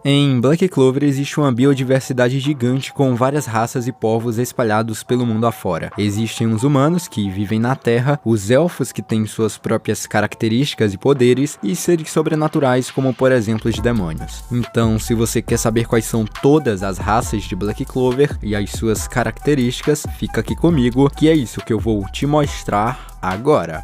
Em Black Clover existe uma biodiversidade gigante com várias raças e povos espalhados pelo mundo afora. Existem os humanos, que vivem na Terra, os elfos, que têm suas próprias características e poderes, e seres sobrenaturais, como por exemplo os demônios. Então, se você quer saber quais são todas as raças de Black Clover e as suas características, fica aqui comigo, que é isso que eu vou te mostrar agora.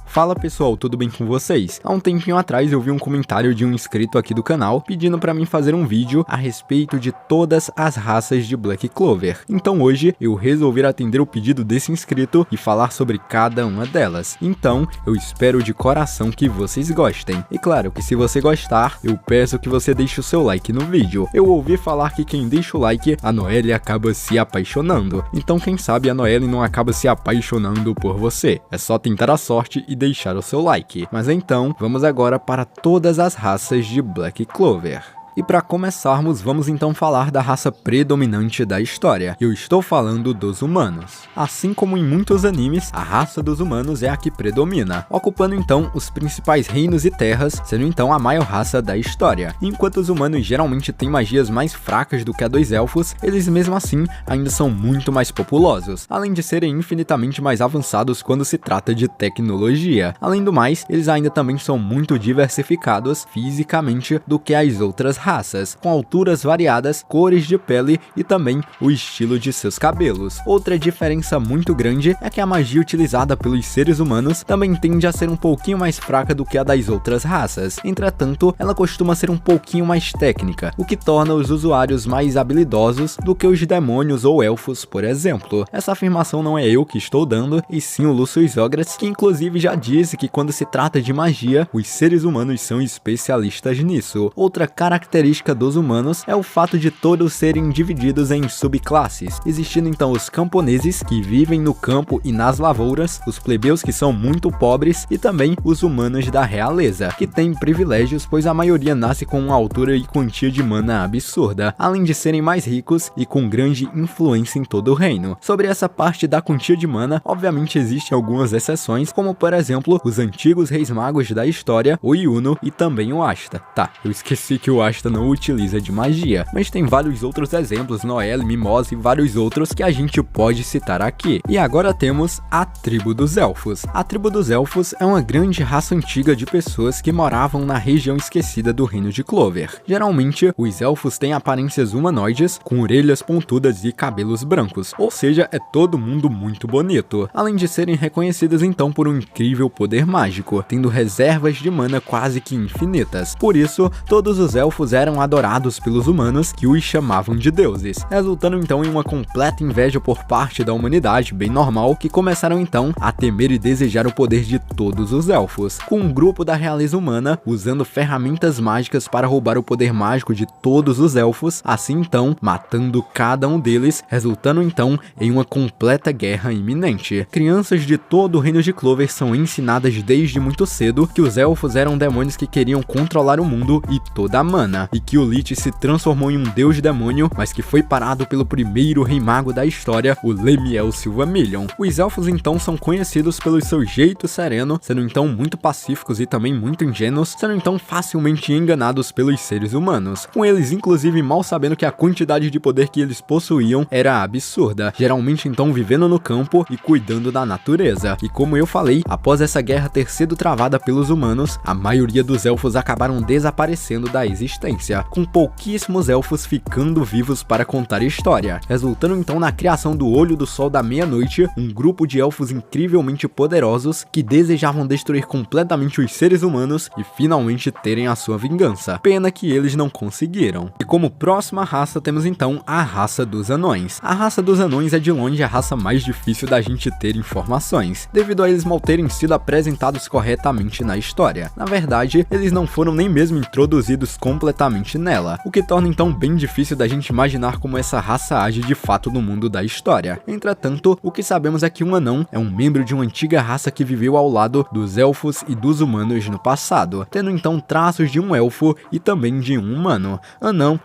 Fala pessoal, tudo bem com vocês? Há um tempinho atrás eu vi um comentário de um inscrito aqui do canal pedindo pra mim fazer um vídeo a respeito de todas as raças de Black Clover. Então hoje eu resolvi atender o pedido desse inscrito e falar sobre cada uma delas. Então eu espero de coração que vocês gostem. E claro que se você gostar, eu peço que você deixe o seu like no vídeo. Eu ouvi falar que quem deixa o like, a Noelle acaba se apaixonando. Então quem sabe a Noelle não acaba se apaixonando por você. É só tentar a sorte e deixar o seu like. Mas então, vamos agora para todas as raças de Black Clover. E para começarmos, vamos então falar da raça predominante da história. Eu estou falando dos humanos. Assim como em muitos animes, a raça dos humanos é a que predomina, ocupando então os principais reinos e terras, sendo então a maior raça da história. Enquanto os humanos geralmente têm magias mais fracas do que a dos elfos, eles mesmo assim ainda são muito mais populosos, além de serem infinitamente mais avançados quando se trata de tecnologia. Além do mais, eles ainda também são muito diversificados fisicamente do que as outras raças, com alturas variadas, cores de pele e também o estilo de seus cabelos. Outra diferença muito grande é que a magia utilizada pelos seres humanos também tende a ser um pouquinho mais fraca do que a das outras raças. Entretanto, ela costuma ser um pouquinho mais técnica, o que torna os usuários mais habilidosos do que os demônios ou elfos, por exemplo. Essa afirmação não é eu que estou dando, e sim o Lucius Ogres, que inclusive já disse que quando se trata de magia, os seres humanos são especialistas nisso. Outra característica dos humanos é o fato de todos serem divididos em subclasses, existindo então os camponeses, que vivem no campo e nas lavouras, os plebeus, que são muito pobres, e também os humanos da realeza, que têm privilégios, pois a maioria nasce com uma altura e quantia de mana absurda, além de serem mais ricos e com grande influência em todo o reino. Sobre essa parte da quantia de mana, obviamente existem algumas exceções, como por exemplo, os antigos reis magos da história, o Yuno e também o Asta. Tá, eu esqueci que o Asta não utiliza de magia, mas tem vários outros exemplos, Noelle, Mimosa e vários outros que a gente pode citar aqui. E agora temos a tribo dos elfos. A tribo dos elfos é uma grande raça antiga de pessoas que moravam na região esquecida do reino de Clover. Geralmente, os elfos têm aparências humanoides, com orelhas pontudas e cabelos brancos, ou seja, é todo mundo muito bonito, além de serem reconhecidos então por um incrível poder mágico, tendo reservas de mana quase que infinitas. Por isso, todos os elfos eram adorados pelos humanos, que os chamavam de deuses, resultando então em uma completa inveja por parte da humanidade, bem normal, que começaram então a temer e desejar o poder de todos os elfos, com um grupo da realeza humana usando ferramentas mágicas para roubar o poder mágico de todos os elfos, assim então matando cada um deles, resultando então em uma completa guerra iminente. Crianças de todo o reino de Clover são ensinadas desde muito cedo que os elfos eram demônios que queriam controlar o mundo e toda a mana, e que o Lich se transformou em um deus demônio, mas que foi parado pelo primeiro rei mago da história, o Lemuel Silvermillion. Os elfos então são conhecidos pelo seu jeito sereno, sendo então muito pacíficos e também muito ingênuos, sendo então facilmente enganados pelos seres humanos, com eles inclusive mal sabendo que a quantidade de poder que eles possuíam era absurda, geralmente então vivendo no campo e cuidando da natureza. E como eu falei, após essa guerra ter sido travada pelos humanos, a maioria dos elfos acabaram desaparecendo da existência, com pouquíssimos elfos ficando vivos para contar história, resultando então na criação do Olho do Sol da Meia-Noite, um grupo de elfos incrivelmente poderosos que desejavam destruir completamente os seres humanos e finalmente terem a sua vingança. Pena que eles não conseguiram. E como próxima raça temos então a raça dos anões. A raça dos anões é de longe a raça mais difícil da gente ter informações, devido a eles mal terem sido apresentados corretamente na história. Na verdade, eles não foram nem mesmo introduzidos completamente completamente nela, o que torna então bem difícil da gente imaginar como essa raça age de fato no mundo da história. Entretanto, o que sabemos é que um anão é um membro de uma antiga raça que viveu ao lado dos elfos e dos humanos no passado, tendo então traços de um elfo e também de um humano.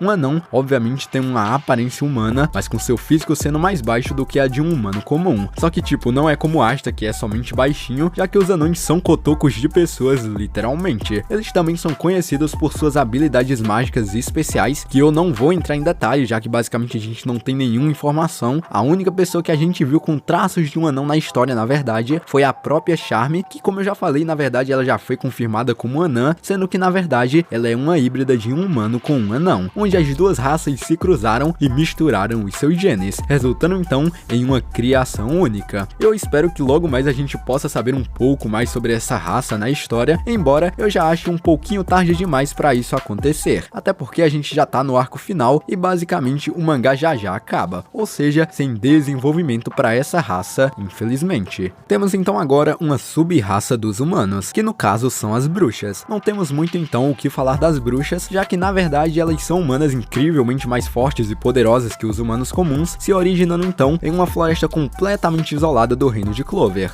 Um anão obviamente tem uma aparência humana, mas com seu físico sendo mais baixo do que a de um humano comum. Só que tipo, não é como Asta, que é somente baixinho, já que os anões são cotocos de pessoas literalmente. Eles também são conhecidos por suas habilidades mágicas especiais, que eu não vou entrar em detalhes, já que basicamente a gente não tem nenhuma informação. A única pessoa que a gente viu com traços de um anão na história, na verdade, foi a própria Charme, que como eu já falei, na verdade ela já foi confirmada como anã, sendo que na verdade ela é uma híbrida de um humano com um anão, onde as duas raças se cruzaram e misturaram os seus genes, resultando então em uma criação única. Eu espero que logo mais a gente possa saber um pouco mais sobre essa raça na história, embora eu já ache um pouquinho tarde demais para isso acontecer, até porque a gente já tá no arco final e basicamente o mangá já acaba, ou seja, sem desenvolvimento para essa raça, infelizmente. Temos então agora uma sub-raça dos humanos, que no caso são as bruxas. Não temos muito então o que falar das bruxas, já que na verdade elas são humanas incrivelmente mais fortes e poderosas que os humanos comuns, se originando então em uma floresta completamente isolada do reino de Clover,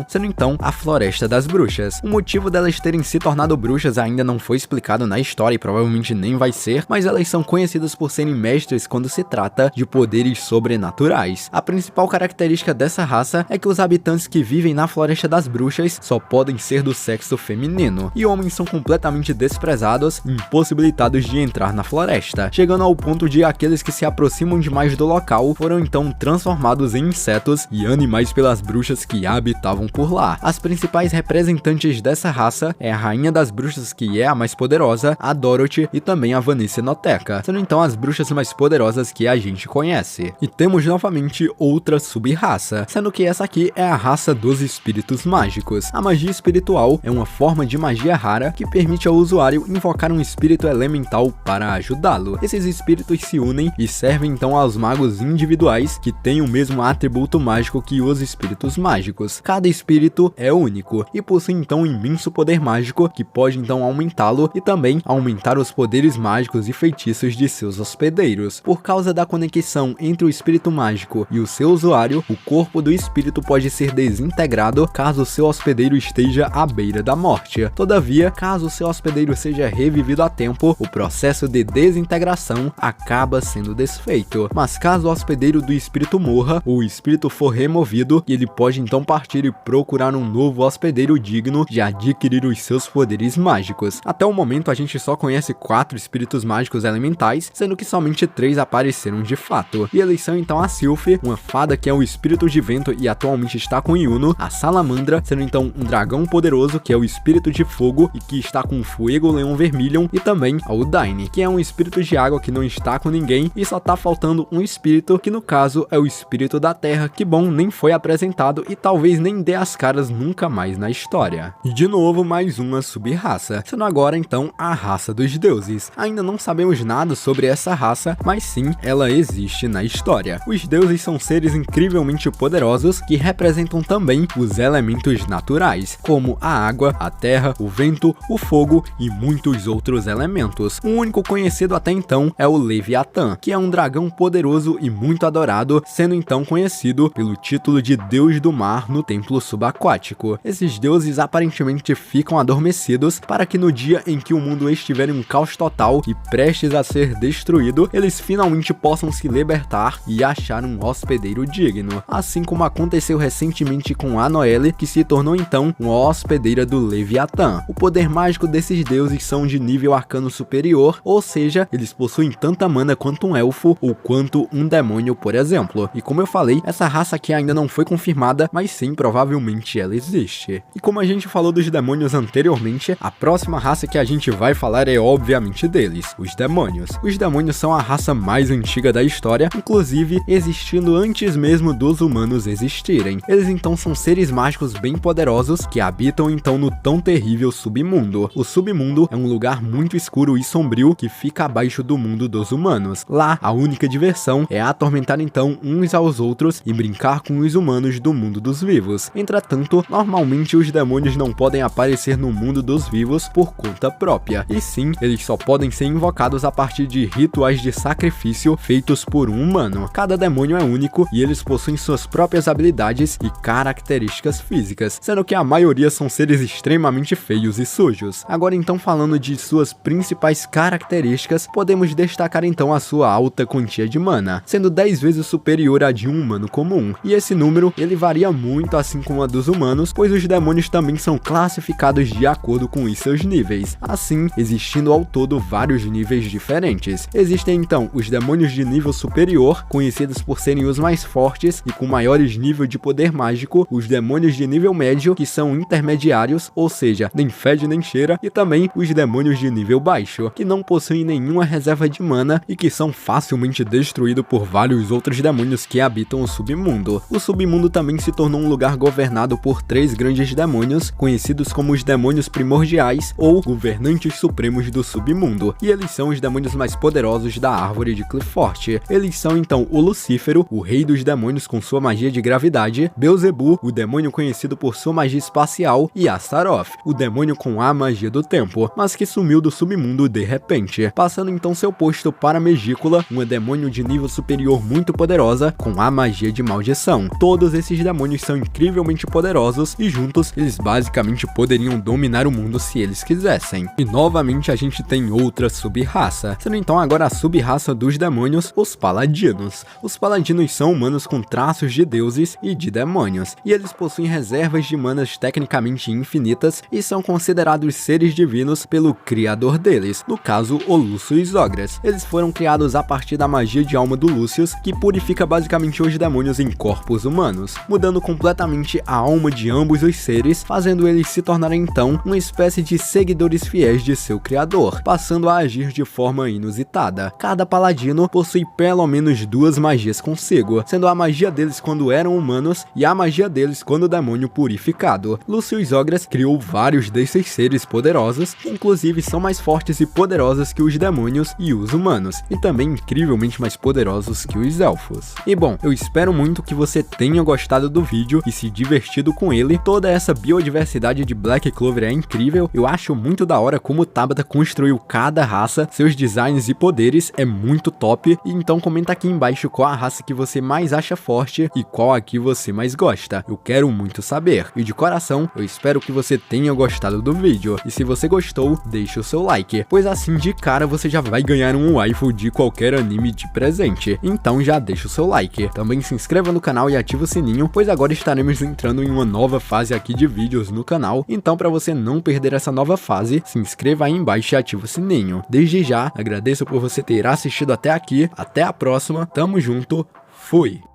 sendo então a Floresta das Bruxas. O motivo delas terem se tornado bruxas ainda não foi explicado na história e provavelmente nem vai ser, mas elas são conhecidas por serem mestres quando se trata de poderes sobrenaturais. A principal característica dessa raça é que os habitantes que vivem na Floresta das Bruxas só podem ser do sexo feminino, e homens são completamente desprezados e impossibilitados de entrar na floresta, chegando ao ponto de aqueles que se aproximam demais do local foram então transformados em insetos e animais pelas bruxas que habitavam por lá. As principais representantes dessa raça é a Rainha das Bruxas, que é a mais poderosa, a Dorothy e também a Vanessa Noteca, sendo então as bruxas mais poderosas que a gente conhece. E temos novamente outra sub-raça, sendo que essa aqui é a raça dos espíritos mágicos. A magia espiritual é uma forma de magia rara que permite ao usuário invocar um espírito elemental para ajudá-lo. Esses espíritos se unem e servem então aos magos individuais que têm o mesmo atributo mágico que os espíritos mágicos. Cada espírito é único e possui então um imenso poder mágico que pode então aumentá-lo e também aumentar os poderes mágicos e feitiços de seus hospedeiros. Por causa da conexão entre o espírito mágico e o seu usuário, o corpo do espírito pode ser desintegrado caso o seu hospedeiro esteja à beira da morte. Todavia, caso o seu hospedeiro seja revivido a tempo, o processo de desintegração acaba sendo desfeito. Mas caso o hospedeiro do espírito morra, ou o espírito for removido, ele pode então partir e procurar um novo hospedeiro digno de adquirir os seus poderes mágicos. Até o momento a gente só conhece 4 espíritos mágicos elementais, sendo que somente 3 apareceram de fato. E eles são então a Sylph, uma fada que é o espírito de vento e atualmente está com Yuno, a Salamandra, sendo então um dragão poderoso que é o espírito de fogo e que está com Fuego Leão Vermilion, e também a Udaine, que é um espírito de água que não está com ninguém e só tá faltando um espírito, que no caso é o espírito da terra, que bom, nem foi apresentado e talvez nem dê as caras nunca mais na história. E de novo mais uma sub-raça, sendo agora então a raça dos deuses. Ainda não sabemos nada sobre essa raça, mas sim, ela existe na história. Os deuses são seres incrivelmente poderosos que representam também os elementos naturais, como a água, a terra, o vento, o fogo e muitos outros elementos. O único conhecido até então é o Leviatã, que é um dragão poderoso e muito adorado, sendo então conhecido pelo título de Deus do Mar no templo subaquático. Esses deuses aparentemente ficam adormecidos para que no dia em que o mundo estiver em um caos total e prestes a ser destruído, eles finalmente possam se libertar e achar um hospedeiro digno, assim como aconteceu recentemente com a Noelle, que se tornou então uma hospedeira do Leviatã. O poder mágico desses deuses são de nível arcano superior, ou seja, eles possuem tanta mana quanto um elfo ou quanto um demônio, por exemplo. E como eu falei, essa raça aqui ainda não foi confirmada, mas sim, provavelmente ela existe. E como a gente falou dos demônios anteriormente, a próxima raça que a gente vai falar é obviamente deles, os demônios. Os demônios são a raça mais antiga da história, inclusive existindo antes mesmo dos humanos existirem. Eles então são seres mágicos bem poderosos que habitam então no tão terrível submundo. O submundo é um lugar muito escuro e sombrio que fica abaixo do mundo dos humanos. Lá, a única diversão é atormentar então uns aos outros e brincar com os humanos do mundo dos vivos. Entretanto, normalmente os demônios não podem aparecer no mundo dos vivos por conta própria, e sim, eles eles só podem ser invocados a partir de rituais de sacrifício feitos por um humano. Cada demônio é único e eles possuem suas próprias habilidades e características físicas, sendo que a maioria são seres extremamente feios e sujos. Agora então, falando de suas principais características, podemos destacar então a sua alta quantia de mana, sendo 10 vezes superior à de um humano comum, e esse número ele varia muito assim como a dos humanos, pois os demônios também são classificados de acordo com os seus níveis, assim existindo ao todo vários níveis diferentes. Existem então os demônios de nível superior, conhecidos por serem os mais fortes e com maiores níveis de poder mágico, os demônios de nível médio, que são intermediários, ou seja, nem fede nem cheira, e também os demônios de nível baixo, que não possuem nenhuma reserva de mana e que são facilmente destruídos por vários outros demônios que habitam o submundo. O submundo também se tornou um lugar governado por 3 grandes demônios, conhecidos como os demônios primordiais ou governantes supremos do submundo, e eles são os demônios mais poderosos da árvore de Qliphort. Eles são então o Lucífero, o rei dos demônios com sua magia de gravidade, Beelzebub, o demônio conhecido por sua magia espacial, e Astaroth, o demônio com a magia do tempo, mas que sumiu do submundo de repente, passando então seu posto para Megícula, uma demônio de nível superior muito poderosa com a magia de maldição. Todos esses demônios são incrivelmente poderosos e juntos eles basicamente poderiam dominar o mundo se eles quisessem. E novamente a gente tem outra sub-raça, sendo então agora a sub-raça dos demônios, os Paladinos. Os Paladinos são humanos com traços de deuses e de demônios, e eles possuem reservas de manas tecnicamente infinitas e são considerados seres divinos pelo criador deles, no caso o Lucius Ogres. Eles foram criados a partir da magia de alma do Lucius, que purifica basicamente os demônios em corpos humanos, mudando completamente a alma de ambos os seres, fazendo eles se tornarem então uma espécie de seguidores fiéis de seu criador, passando a agir de forma inusitada. Cada paladino possui pelo menos 2 magias consigo, sendo a magia deles quando eram humanos e a magia deles quando demônio purificado. Lucius Ogres criou vários desses seres poderosos, que inclusive são mais fortes e poderosos que os demônios e os humanos, e também incrivelmente mais poderosos que os elfos. E bom, eu espero muito que você tenha gostado do vídeo e se divertido com ele. Toda essa biodiversidade de Black Clover é incrível, eu acho muito da hora como o Tabata construiu cada raça, seus designs e poderes é muito top, e então comenta aqui embaixo qual a raça que você mais acha forte e qual a que você mais gosta. Eu quero muito saber, e de coração eu espero que você tenha gostado do vídeo, e se você gostou, deixa o seu like, pois assim de cara você já vai ganhar um waifu de qualquer anime de presente, então já deixa o seu like. Também se inscreva no canal e ativa o sininho, pois agora estaremos entrando em uma nova fase aqui de vídeos no canal, então para você não perder essa nova fase, se inscreva aí embaixo e ativa o sininho. Desde já, agradeço por você ter assistido até aqui, até a próxima, tamo junto, fui!